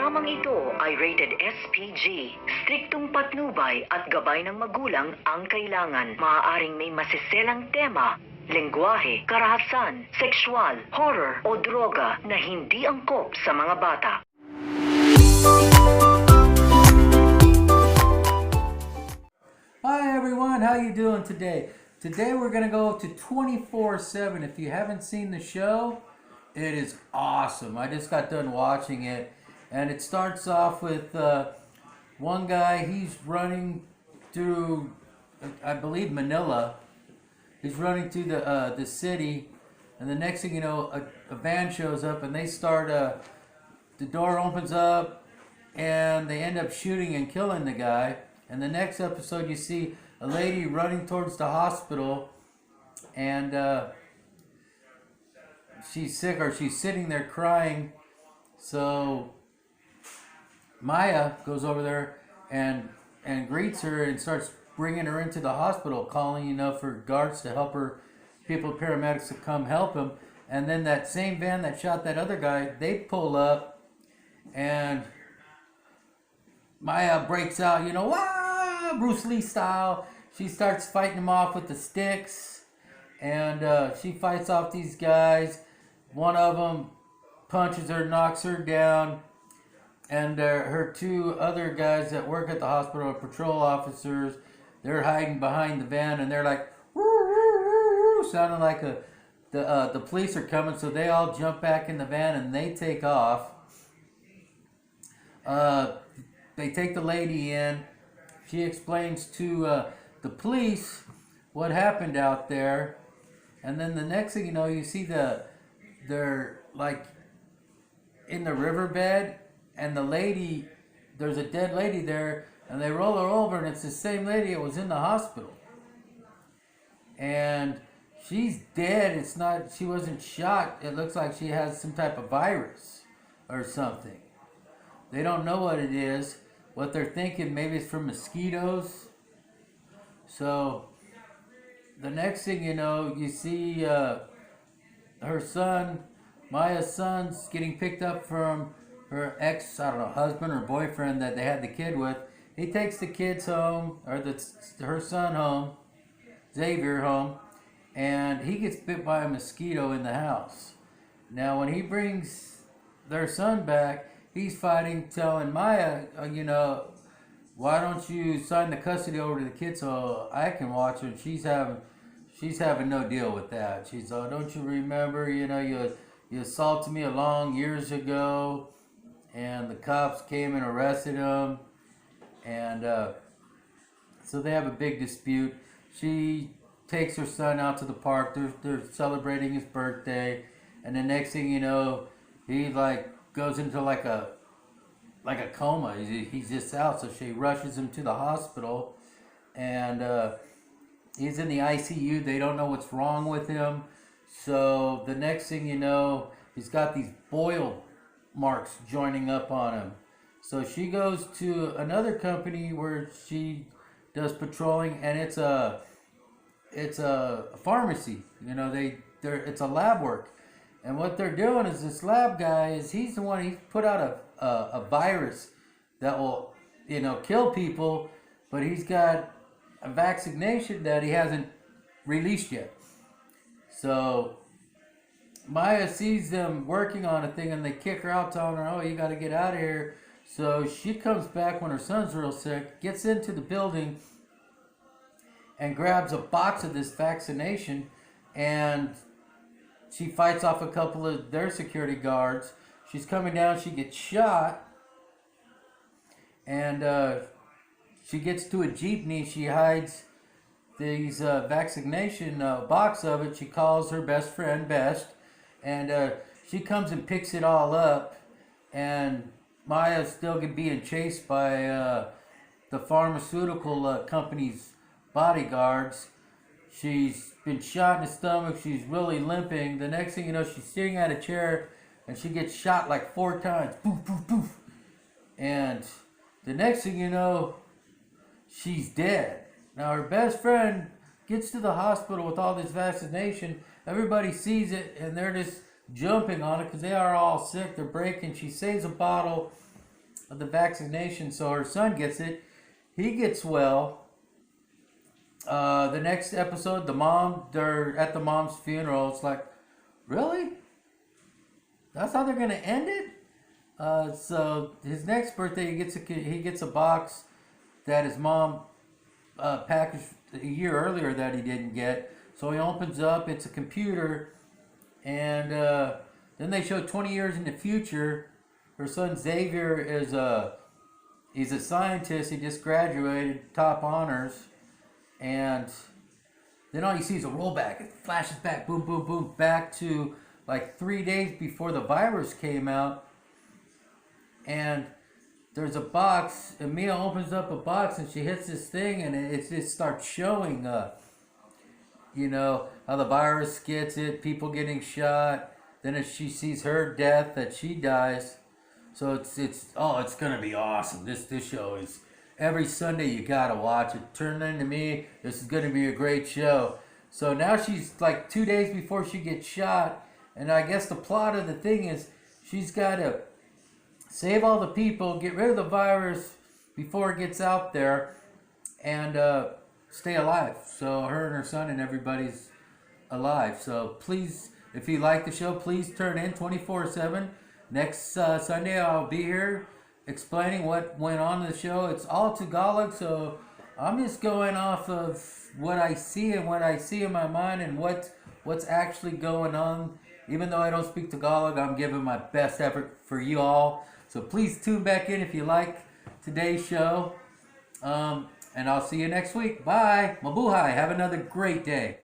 Programang ito ay rated SPG. Striktong patnubay at gabay ng magulang ang kailangan. Maaaring may masiselang tema, lengguwahe, karahasan, sexual, horror o droga na hindi angkop sa mga bata. Hi everyone, how you doing today? Today we're going to go to 24/7. If you haven't seen the show, it is awesome. I just got done watching it, and it starts off with one guy. He's running through, I believe, Manila. He's running through the city, and the next thing you know, a van shows up, and they start. The door opens up, and they end up shooting and killing the guy. And the next episode, you see a lady running towards the hospital, and she's sick, or she's sitting there crying. So Maya goes over there and greets her and starts bringing her into the hospital, calling for guards to help her, people, paramedics to come help him. And then that same van that shot that other guy, they pull up, and Maya breaks out, wah, Bruce Lee style. She starts fighting them off with the sticks, and she fights off these guys. One of them punches her, knocks her down, and her two other guys that work at the hospital are patrol officers. They're hiding behind the van, and they're like, woo, woo, woo, woo, sounding like the police are coming. So they all jump back in the van and they take off. They take the lady in. She explains to the police what happened out there, and then the next thing you know, you see they're like in the riverbed, and the lady, there's a dead lady there, and they roll her over, and it's the same lady that was in the hospital, and she's dead. It's not, she wasn't shot. It looks like she has some type of virus or something. They don't know what it is. What they're thinking, maybe it's from mosquitoes. So the next thing you know, you see her son, Maya's son's getting picked up from her ex, husband or boyfriend that they had the kid with. He takes the kids home, or her son home, Xavier home, and he gets bit by a mosquito in the house. Now when he brings their son back, he's fighting, telling Maya, why don't you sign the custody over to the kid so I can watch her? And she's having no deal with that. She's, don't you remember, you assaulted me years ago, and the cops came and arrested him, and so they have a big dispute. She takes her son out to the park. They're celebrating his birthday, and the next thing you know, he goes into like a coma. He's just out. So she rushes him to the hospital, and he's in the ICU. They don't know what's wrong with him. So the next thing you know, he's got these boil marks joining up on him. So she goes to another company where she does patrolling, and it's a pharmacy. It's a lab work. And what they're doing is, this lab guy he's the one, he's put out a virus that will, kill people, but he's got a vaccination that he hasn't released yet. So Maya sees them working on a thing, and they kick her out, telling her, oh, you got to get out of here. So she comes back when her son's real sick, gets into the building, and grabs a box of this vaccination, and she fights off a couple of their security guards. She's coming down, she gets shot, and she gets to a jeepney. She hides these vaccination box of it. She calls her best friend, Best, and she comes and picks it all up, and Maya's still being chased by the pharmaceutical company's bodyguards. She's been shot in the stomach. She's really limping. The next thing you know, she's sitting at a chair, and she gets shot 4 times. Poof, poof, poof. And the next thing you know, she's dead. Now her best friend gets to the hospital with all this vaccination. Everybody sees it, and they're just jumping on it because they are all sick. They're breaking. She saves a bottle, the vaccination, so her son gets it. He gets well. The next episode, they're at the mom's funeral. It's like, really? That's how they're gonna end it? So his next birthday, he gets a box that his mom packaged a year earlier that he didn't get. So he opens up. It's a computer, and then they show 20 years in the future. Her son Xavier he's a scientist. He just graduated, top honors, and then all you see is a rollback. It flashes back, boom, boom, boom, back to like 3 days before the virus came out. And there's a box, and Mia opens up a box, and she hits this thing, and it just starts showing, how the virus gets it, people getting shot. Then as she sees her death, that she dies. So it's gonna be awesome. This show is every Sunday you gotta watch it. Turn into me. This is gonna be a great show. So now she's like 2 days before she gets shot, and I guess the plot of the thing is she's gotta save all the people, get rid of the virus before it gets out there, and stay alive. So her and her son and everybody's alive. So please, if you like the show, please turn in 24/7. Next Sunday I'll be here explaining what went on in the show. It's all Tagalog, so I'm just going off of what I see and what I see in my mind and what's actually going on. Even though I don't speak Tagalog, I'm giving my best effort for you all. So please tune back in if you like today's show. And I'll see you next week. Bye. Mabuhay. Have another great day.